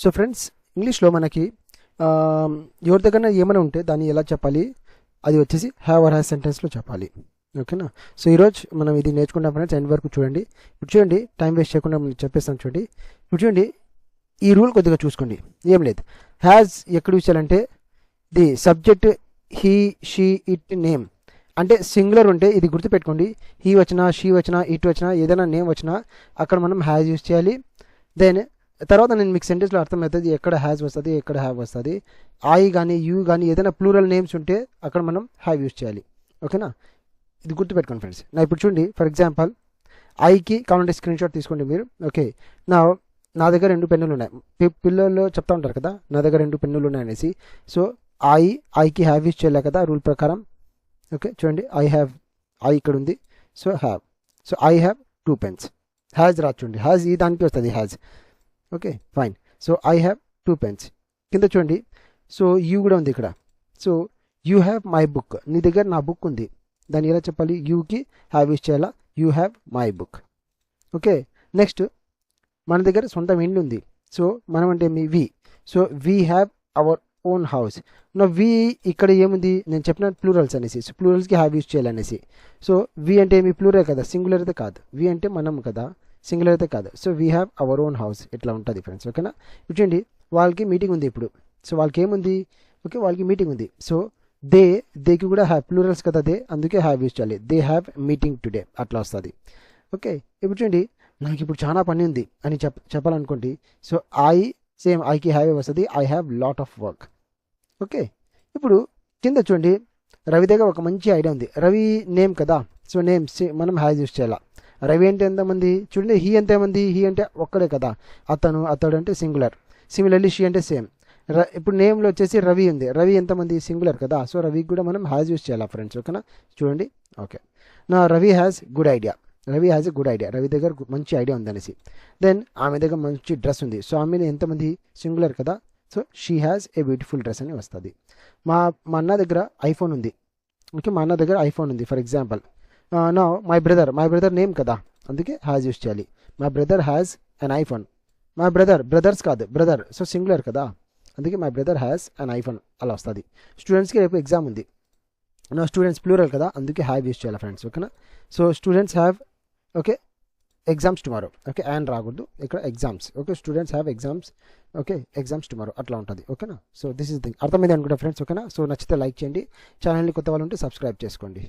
So friends, ఇంగ్లీష్లో మనకి ఎవరి దగ్గర ఏమైనా ఉంటే దాన్ని ఎలా చెప్పాలి, అది వచ్చేసి హ్యావ్ ఆర్ హ్యాస్ సెంటెన్స్లో చెప్పాలి. ఓకేనా. సో ఈరోజు మనం ఇది నేర్చుకుంటాం ఫ్రెండ్స్. ఎండ్ వరకు చూడండి. ఇప్పుడు చూడండి, టైం వేస్ట్ చేయకుండా మనం చెప్పేస్తాం. చూడండి, ఇప్పుడు చూడండి, ఈ రూల్ కొద్దిగా చూసుకోండి. ఏం లేదు, హ్యాజ్ ఎక్కడ యూజ్ చేయాలంటే the subject he, she, it, name అంటే సింగులర్ ఉంటే ఇది గుర్తుపెట్టుకోండి. హీ వచ్చినా, షీ వచ్చినా, ఇట్ వచ్చినా, ఏదైనా నేమ్ వచ్చినా అక్కడ మనం హ్యాజ్ యూజ్ చేయాలి. దెన్ తర్వాత నేను మీకు సెంటెన్స్లో అర్థమవుతుంది ఎక్కడ హ్యాజ్ వస్తుంది, ఎక్కడ హ్యావ్ వస్తుంది. ఐ కానీ యూ కానీ ఏదైనా ప్లూరల్ నేమ్స్ ఉంటే అక్కడ మనం హ్యావ్ యూజ్ చేయాలి. ఓకేనా, ఇది గుర్తుపెట్టుకోండి ఫ్రెండ్స్. నా ఇప్పుడు చూడండి, ఫర్ ఎగ్జాంపుల్ ఐకి కావాలంటే స్క్రీన్ షాట్ తీసుకోండి మీరు. ఓకే, నా దగ్గర 2 పెన్నులు ఉన్నాయి. పిల్లల్లో చెప్తా ఉంటారు కదా నా దగ్గర 2 పెన్నులు ఉన్నాయి అనేసి. సో ఐకి హ్యావ్ యూజ్ చేయలే కదా రూల్ ప్రకారం. ఓకే, చూడండి, ఐ ఇక్కడ ఉంది. So I have 2 pens. Has రాదు చూడండి, హ్యాజ్ ఈ దానికి వస్తుంది has. Okay fine. So I have 2 pens. కింద చూడండి, సో యూ కూడా ఉంది ఇక్కడ. So you have my book, నీ దగ్గర నా బుక్ ఉంది. దాన్ని ఎలా చెప్పాలి, యూకి హ్యావ్ యూజ్ చేయాలా, you have my book. Okay, next మన దగ్గర సొంతం ఇల్లు ఉంది. సో మనం అంటే మీ we. So we have our own house. నా వి ఇక్కడ ఏముంది, నేను చెప్పిన ప్లూరల్స్ అనేసి. సో ప్లూరల్స్కి హ్యావ్ యూజ్ చేయాలనేసి. సో వి అంటే మీ ప్లూరల్ కదా, సింగులర్ అయితే కాదు. వి అంటే మనం కదా, సింగులర్ అయితే కాదు. So we have our own house ఇట్లా ఉంటుంది ఫ్రెండ్స్. ఓకేనా. ఇప్పుడు చూడండి, వాళ్ళకి మీటింగ్ ఉంది ఇప్పుడు. సో వాళ్ళకి ఏముంది, ఓకే వాళ్ళకి మీటింగ్ ఉంది. సో దేకి కూడా హ్యావ్ ప్లూరల్స్ కదా దే, అందుకే హ్యావ్ యూజ్ చేయాలి. దే హ్యావ్ మీటింగ్ టుడే అట్లా వస్తుంది. ఓకే, ఇప్పుడు చూడండి, నాకు ఇప్పుడు చాలా పని ఉంది అని చెప్పాలనుకోండి. సో ఐకి హ్యావ్ వస్తుంది, I have lot of work. Okay, ఇప్పుడు కింద చూడండి, రవి దగ్గర ఒక మంచి ఐడియా ఉంది. రవి నేమ్ కదా, సో నేమ్ మనం హ్యావ్ యూజ్ చేయాలి. రవి అంటే ఎంతమంది చూడండి, హీ ఎంతమంది, హీ అంటే ఒక్కడే కదా, అతడు అంటే సింగులర్. సిమిలర్లీ షీ అంటే సేమ్. ఇప్పుడు నేమ్లో వచ్చేసి రవి ఉంది, రవి ఎంతమంది సింగులర్ కదా. సో రవికి కూడా మనం హ్యాజ్ యూజ్ చేయాలి ఫ్రెండ్స్. ఓకేనా, చూడండి. ఓకే, నా Ravi has good idea. Ravi has a good idea, Ravi దగ్గర మంచి ఐడియా ఉంది అనేసి. దెన్ ఆమె దగ్గర మంచి డ్రెస్ ఉంది. సో ఆమె ఎంతమంది సింగులర్ కదా. So she has a beautiful dress అని వస్తుంది. మా అన్న దగ్గర ఐఫోన్ ఉంది. ఓకే, మా అన్న దగ్గర ఐఫోన్ ఉంది ఫర్ ఎగ్జాంపుల్. నా మై బ్రదర్ నేమ్ కదా, అందుకే హ్యాజ్ యూజ్ చేయాలి. My brother has an iPhone. My brothers కాదు, బ్రదర్. సో సింగులర్ కదా, అందుకే my brother has an iPhone అలా వస్తుంది. స్టూడెంట్స్కి రేపు ఎగ్జామ్ ఉంది. నా స్టూడెంట్స్ ప్లూరల్ కదా, అందుకే హ్యావ్ యూజ్ చేయాలి ఫ్రెండ్స్. ఓకేనా. So students have okay exams tomorrow. Okay, and రాకూడదు ఇక్కడ, exams. Okay, students have exams. Okay, exams tomorrow అట్లా ఉంటుంది. ఓకేనా. సో దిస్ ఇస్ థింగ్ అర్థమైంది అనుకుంటా ఫ్రెండ్స్. ఓకేనా. సో నచ్చితే లైక్ చేయండి. ఛానల్ని కొత్త వాళ్ళు ఉంటే సబ్స్క్రైబ్ చేసుకోండి.